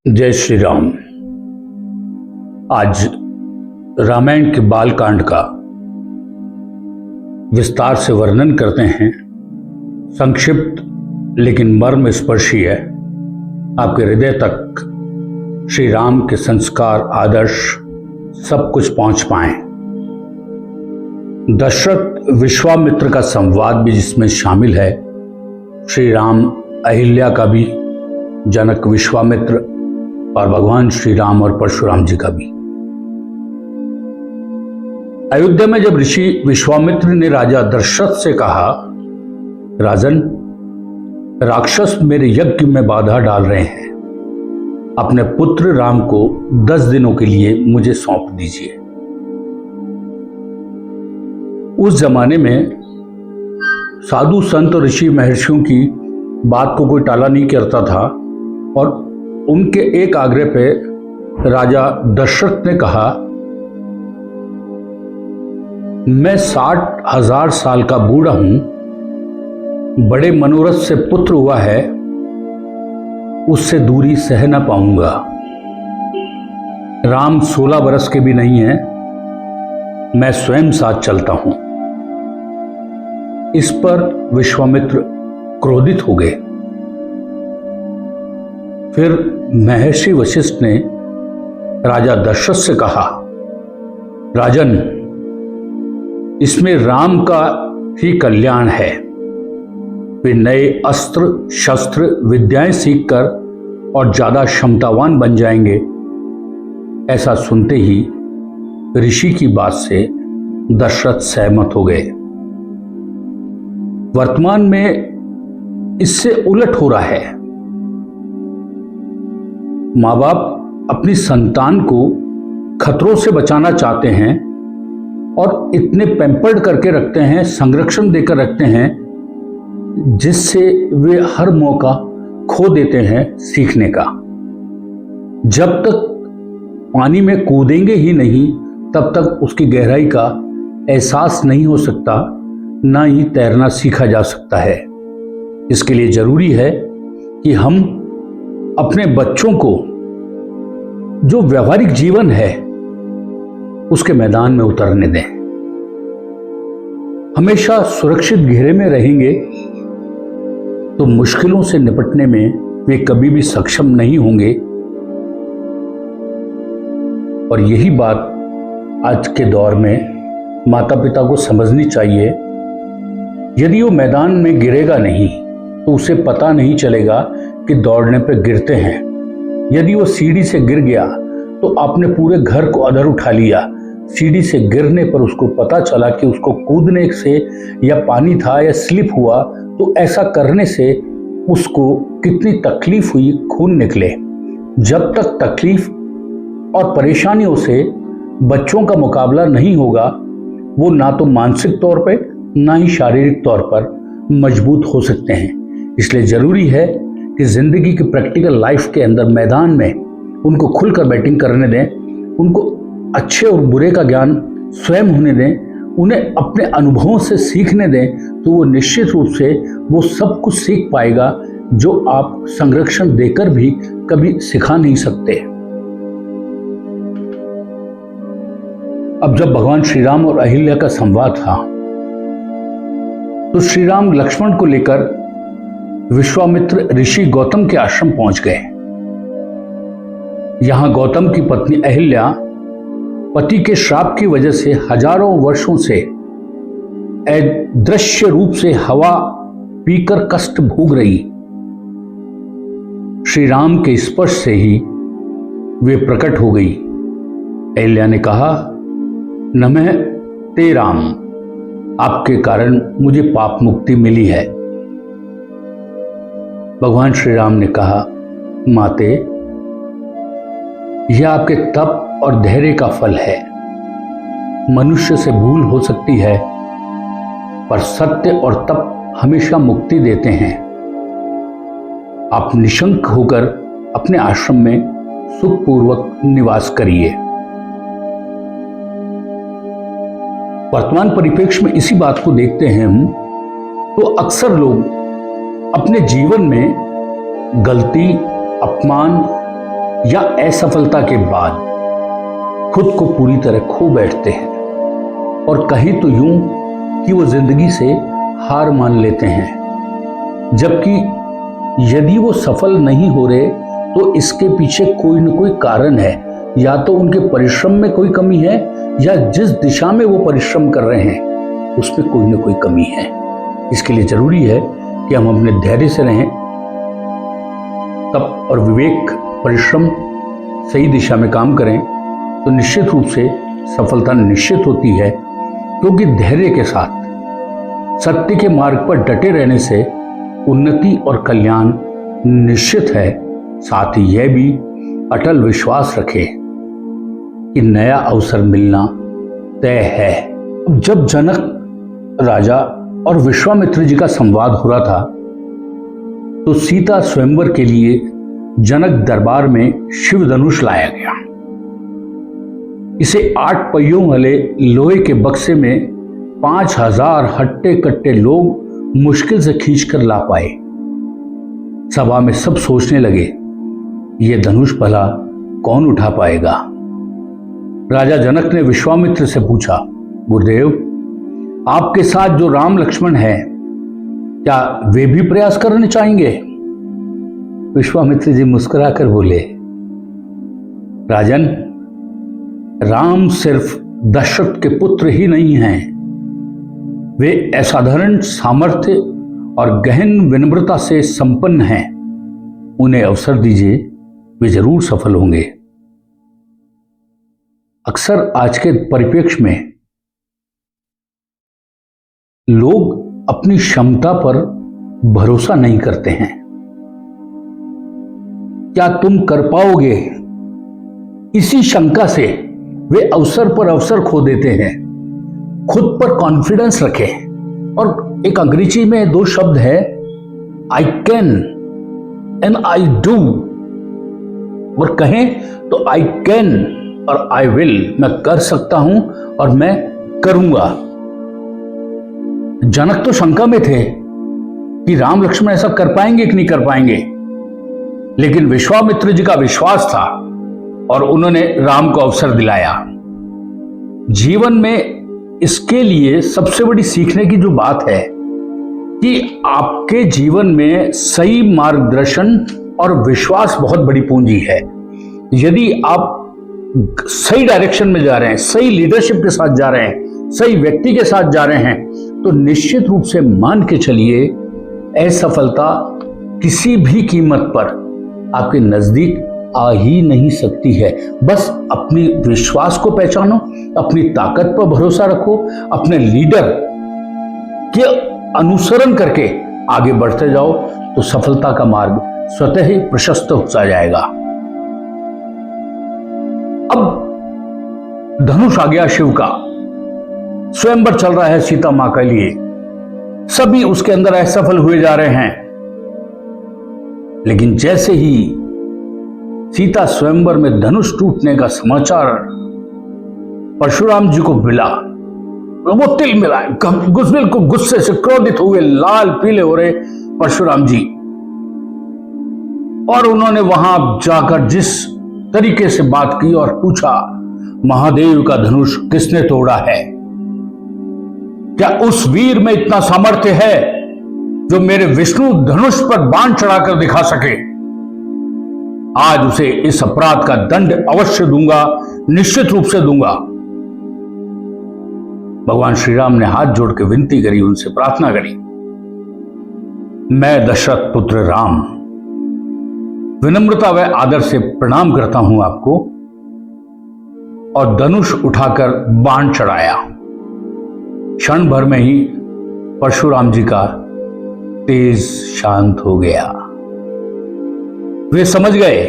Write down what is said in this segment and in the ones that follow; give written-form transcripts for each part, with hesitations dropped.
जय श्री राम। आज रामायण के बालकांड का विस्तार से वर्णन करते हैं। संक्षिप्त लेकिन मर्म स्पर्शी है। आपके हृदय तक श्री राम के संस्कार, आदर्श सब कुछ पहुंच पाए। दशरथ विश्वामित्र का संवाद भी जिसमें शामिल है, श्री राम अहिल्या का भी, जनक विश्वामित्र और भगवान श्री राम और परशुराम जी का भी। अयोध्या में जब ऋषि विश्वामित्र ने राजा दशरथ से कहा, राजन, राक्षस मेरे यज्ञ में बाधा डाल रहे हैं, अपने पुत्र राम को 10 दिनों के लिए मुझे सौंप दीजिए। उस जमाने में साधु संत और ऋषि महर्षियों की बात को कोई टाला नहीं करता था और उनके एक आग्रह पे राजा दशरथ ने कहा, मैं 60,000 साल का बूढ़ा हूं, बड़े मनोरथ से पुत्र हुआ है, उससे दूरी सह न पाऊंगा। राम 16 वर्ष के भी नहीं है, मैं स्वयं साथ चलता हूं। इस पर विश्वामित्र क्रोधित हो गए। फिर महर्षि वशिष्ठ ने राजा दशरथ से कहा, राजन, इसमें राम का ही कल्याण है। वे नए अस्त्र शस्त्र विद्याएं सीखकर और ज्यादा क्षमतावान बन जाएंगे। ऐसा सुनते ही ऋषि की बात से दशरथ सहमत हो गए। वर्तमान में इससे उलट हो रहा है। माँ बाप अपनी संतान को खतरों से बचाना चाहते हैं और इतने पैम्पर्ड करके रखते हैं, संरक्षण देकर रखते हैं, जिससे वे हर मौका खो देते हैं सीखने का। जब तक पानी में कूदेंगे ही नहीं, तब तक उसकी गहराई का एहसास नहीं हो सकता, ना ही तैरना सीखा जा सकता है। इसके लिए जरूरी है कि हम अपने बच्चों को जो व्यवहारिक जीवन है उसके मैदान में उतरने दें। हमेशा सुरक्षित घेरे में रहेंगे तो मुश्किलों से निपटने में वे कभी भी सक्षम नहीं होंगे। और यही बात आज के दौर में माता पिता को समझनी चाहिए। यदि वो मैदान में गिरेगा नहीं तो उसे पता नहीं चलेगा कि दौड़ने पे गिरते हैं। यदि वो सीढ़ी से गिर गया तो आपने पूरे घर को अधर उठा लिया। सीढ़ी से गिरने पर उसको पता चला कि उसको कूदने से या पानी था या स्लिप हुआ, तो ऐसा करने से उसको कितनी तकलीफ हुई, खून निकले। जब तक तकलीफ और परेशानियों से बच्चों का मुकाबला नहीं होगा, वो ना तो मानसिक तौर पे ना ही शारीरिक तौर पर मजबूत हो सकते हैं। इसलिए जरूरी है कि जिंदगी की प्रैक्टिकल लाइफ के अंदर मैदान में उनको खुलकर बैटिंग करने दें, उनको अच्छे और बुरे का ज्ञान स्वयं होने दें, उन्हें अपने अनुभवों से सीखने दें, तो वो निश्चित रूप से वो सब कुछ सीख पाएगा जो आप संरक्षण देकर भी कभी सिखा नहीं सकते। अब जब भगवान श्री राम और अहिल्या का संवाद था तो श्री राम लक्ष्मण को लेकर विश्वामित्र ऋषि गौतम के आश्रम पहुंच गए। यहां गौतम की पत्नी अहिल्या पति के श्राप की वजह से हजारों वर्षों से अदृश्य रूप से हवा पीकर कष्ट भोग रही। श्री राम के स्पर्श से ही वे प्रकट हो गई। अहिल्या ने कहा, नमः ते राम, आपके कारण मुझे पाप मुक्ति मिली है। भगवान श्री राम ने कहा, माते, यह आपके तप और धैर्य का फल है। मनुष्य से भूल हो सकती है, पर सत्य और तप हमेशा मुक्ति देते हैं। आप निशंक होकर अपने आश्रम में सुखपूर्वक निवास करिए। वर्तमान परिप्रेक्ष्य में इसी बात को देखते हैं हम, तो अक्सर लोग अपने जीवन में गलती, अपमान या असफलता के बाद खुद को पूरी तरह खो बैठते हैं और कहीं तो यूं कि वो जिंदगी से हार मान लेते हैं। जबकि यदि वो सफल नहीं हो रहे तो इसके पीछे कोई न कोई कारण है, या तो उनके परिश्रम में कोई कमी है या जिस दिशा में वो परिश्रम कर रहे हैं उसमें कोई न कोई कमी है। इसके लिए जरूरी है कि हम अपने धैर्य से रहें, तप और विवेक परिश्रम सही दिशा में काम करें तो निश्चित रूप से सफलता निश्चित होती है। क्योंकि धैर्य के साथ सत्य के मार्ग पर डटे रहने से उन्नति और कल्याण निश्चित है। साथ ही यह भी अटल विश्वास रखें कि नया अवसर मिलना तय है। जब जनक राजा और विश्वामित्र जी का संवाद हो रहा था तो सीता स्वयंवर के लिए जनक दरबार में शिव धनुष लाया गया। इसे 8 पहियों वाले लोहे के बक्से में 5000 हट्टे कट्टे लोग मुश्किल से खींचकर ला पाए। सभा में सब सोचने लगे, ये धनुष भला कौन उठा पाएगा। राजा जनक ने विश्वामित्र से पूछा, गुरुदेव, आपके साथ जो राम लक्ष्मण है क्या वे भी प्रयास करने चाहेंगे? विश्वामित्र जी मुस्कुराकर बोले, राजन, राम सिर्फ दशरथ के पुत्र ही नहीं हैं, वे असाधारण सामर्थ्य और गहन विनम्रता से संपन्न हैं। उन्हें अवसर दीजिए, वे जरूर सफल होंगे। अक्सर आज के परिप्रेक्ष्य में लोग अपनी क्षमता पर भरोसा नहीं करते हैं। क्या तुम कर पाओगे, इसी शंका से वे अवसर पर अवसर खो देते हैं। खुद पर कॉन्फिडेंस रखें। और एक अंग्रेजी में 2 शब्द है, I can and I do. और कहें तो आई कैन और आई विल, मैं कर सकता हूं और मैं करूंगा। जनक तो शंका में थे कि राम लक्ष्मण ऐसा कर पाएंगे कि नहीं कर पाएंगे, लेकिन विश्वामित्र जी का विश्वास था और उन्होंने राम को अवसर दिलाया। जीवन में इसके लिए सबसे बड़ी सीखने की जो बात है कि आपके जीवन में सही मार्गदर्शन और विश्वास बहुत बड़ी पूंजी है। यदि आप सही डायरेक्शन में जा रहे हैं, सही लीडरशिप के साथ जा रहे हैं, सही व्यक्ति के साथ जा रहे हैं, तो निश्चित रूप से मान के चलिए असफलता किसी भी कीमत पर आपके नजदीक आ ही नहीं सकती है। बस अपनी विश्वास को पहचानो, अपनी ताकत पर भरोसा रखो, अपने लीडर के अनुसरण करके आगे बढ़ते जाओ तो सफलता का मार्ग स्वतः ही प्रशस्त होता जाएगा। अब धनुष आ गया शिव का, स्वयंवर चल रहा है सीता मां के लिए, सभी उसके अंदर असफल हुए जा रहे हैं। लेकिन जैसे ही सीता स्वयंवर में धनुष टूटने का समाचार परशुराम जी को मिला, वो तिल मिलाए, बिल्कुल गुस्से से क्रोधित हुए, लाल पीले हो रहे परशुराम जी। और उन्होंने वहां जाकर जिस तरीके से बात की और पूछा, महादेव का धनुष किसने तोड़ा है? क्या उस वीर में इतना सामर्थ्य है जो मेरे विष्णु धनुष पर बाण चढ़ाकर दिखा सके? आज उसे इस अपराध का दंड अवश्य दूंगा, निश्चित रूप से दूंगा। भगवान श्री राम ने हाथ जोड़ के विनती करी, उनसे प्रार्थना करी, मैं दशरथ पुत्र राम विनम्रता व आदर से प्रणाम करता हूं आपको। और धनुष उठाकर बाण चढ़ाया। क्षण भर में ही परशुराम जी का तेज शांत हो गया। वे समझ गए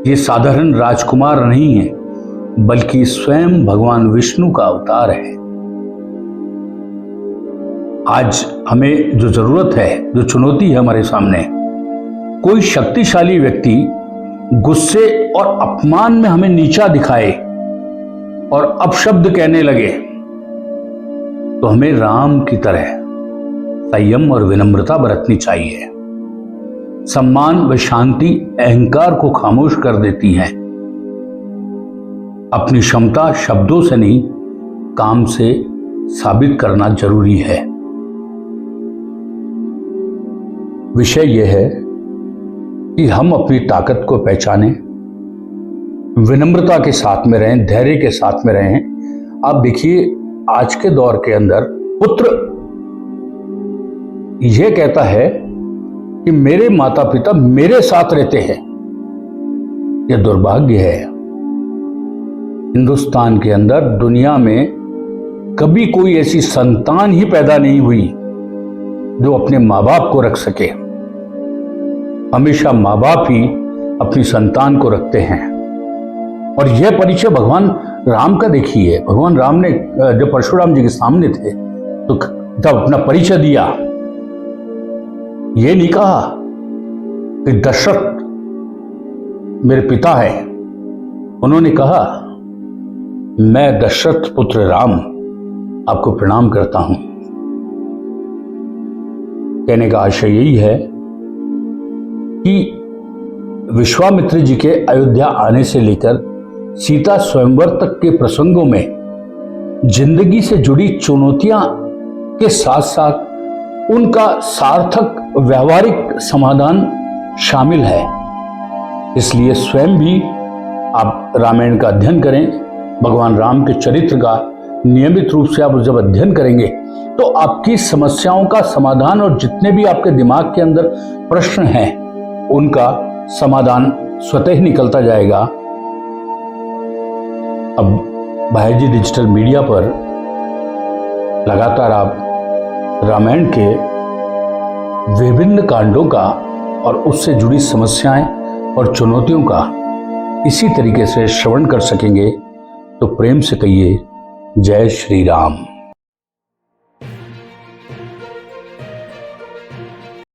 ये साधारण राजकुमार नहीं है, बल्कि स्वयं भगवान विष्णु का अवतार है। आज हमें जो जरूरत है, जो चुनौती है हमारे सामने, कोई शक्तिशाली व्यक्ति गुस्से और अपमान में हमें नीचा दिखाए और अपशब्द कहने लगे, तो हमें राम की तरह संयम और विनम्रता बरतनी चाहिए। सम्मान व शांति अहंकार को खामोश कर देती हैं। अपनी क्षमता शब्दों से नहीं, काम से साबित करना जरूरी है। विषय यह है कि हम अपनी ताकत को पहचानें, विनम्रता के साथ में रहें, धैर्य के साथ में रहें। आप देखिए, आज के दौर के अंदर पुत्र यह कहता है कि मेरे माता पिता मेरे साथ रहते हैं। यह दुर्भाग्य है। हिंदुस्तान के अंदर, दुनिया में कभी कोई ऐसी संतान ही पैदा नहीं हुई जो अपने माँ बाप को रख सके। हमेशा माँ बाप ही अपनी संतान को रखते हैं। और यह परिचय भगवान राम का देखिए। भगवान राम ने जब परशुराम जी के सामने थे तो जब अपना परिचय दिया, यह नहीं कहा कि दशरथ मेरे पिता है। उन्होंने कहा, मैं दशरथ पुत्र राम आपको प्रणाम करता हूं। कहने का आशय यही है कि विश्वामित्र जी के अयोध्या आने से लेकर सीता स्वयंवर तक के प्रसंगों में जिंदगी से जुड़ी चुनौतियां के साथ साथ उनका सार्थक व्यवहारिक समाधान शामिल है। इसलिए स्वयं भी आप रामायण का अध्ययन करें। भगवान राम के चरित्र का नियमित रूप से आप जब अध्ययन करेंगे तो आपकी समस्याओं का समाधान और जितने भी आपके दिमाग के अंदर प्रश्न हैं उनका समाधान स्वतः ही निकलता जाएगा। अब भाईजी डिजिटल मीडिया पर लगातार आप रामायण के विभिन्न कांडों का और उससे जुड़ी समस्याएं और चुनौतियों का इसी तरीके से श्रवण कर सकेंगे। तो प्रेम से कहिए, जय श्री राम।